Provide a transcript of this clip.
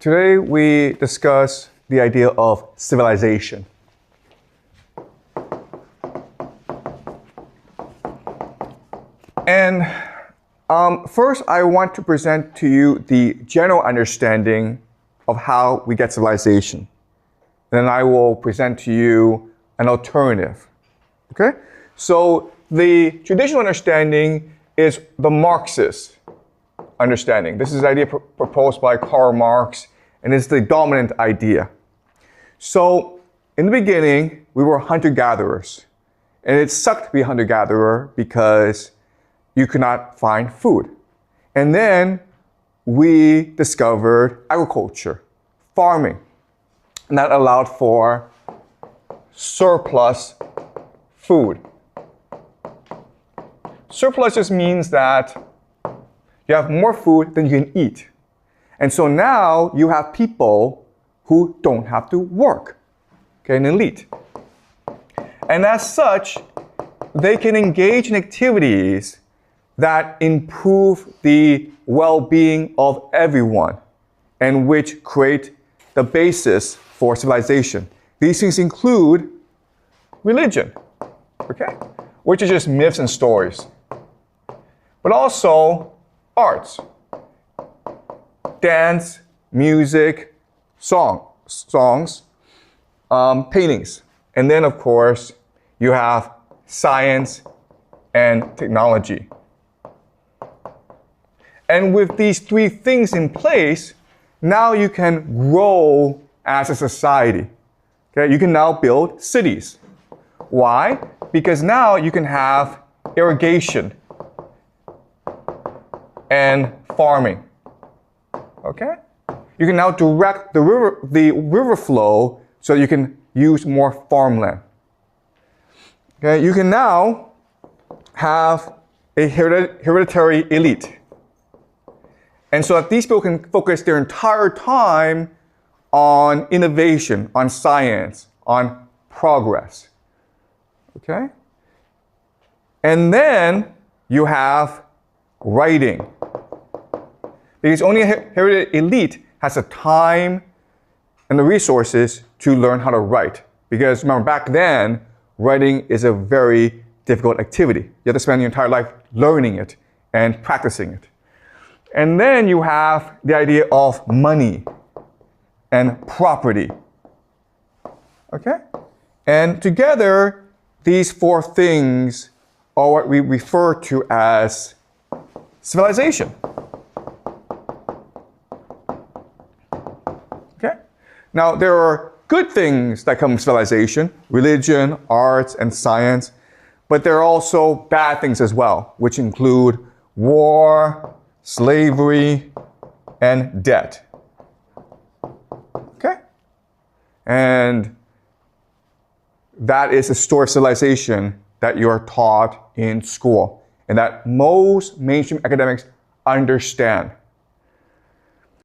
Today we discuss the idea of civilization. And first I want to present to you the general understanding of how we get civilization. Then I will present to you an alternative. Okay? So the traditional understanding is the Marxist understanding. This is the idea proposed by Karl Marx, and it's the dominant idea. So in the beginning, we were hunter-gatherers. And it sucked to be a hunter-gatherer because you could not find food. And then we discovered agriculture, farming. And that allowed for surplus food. Surplus just means that you have more food than you can eat. And so now you have people who don't have to work, okay, an elite. And as such, they can engage in activities that improve the well-being of everyone and which create the basis for civilization. These things include religion, okay, which is just myths and stories, but also arts, dance, music, songs, paintings. And then, of course, you have science and technology. And with these three things in place, now you can grow as a society. Okay? You can now build cities. Why? Because now you can have irrigation and farming. Okay? You can now direct the river flow so you can use more farmland. Okay? You can now have a hereditary elite. And so that these people can focus their entire time on innovation, on science, on progress. Okay? And then you have writing. Because only a hereditary elite has the time and the resources to learn how to write. Because remember, back then, writing is a very difficult activity. You have to spend your entire life learning it and practicing it. And then you have the idea of money and property. Okay? And together, these four things are what we refer to as civilization. Okay? Now, there are good things that come from civilization, religion, arts, and science, but there are also bad things as well, which include war, slavery, and debt. Okay? And that is the story of civilization that you are taught in school and that most mainstream academics understand.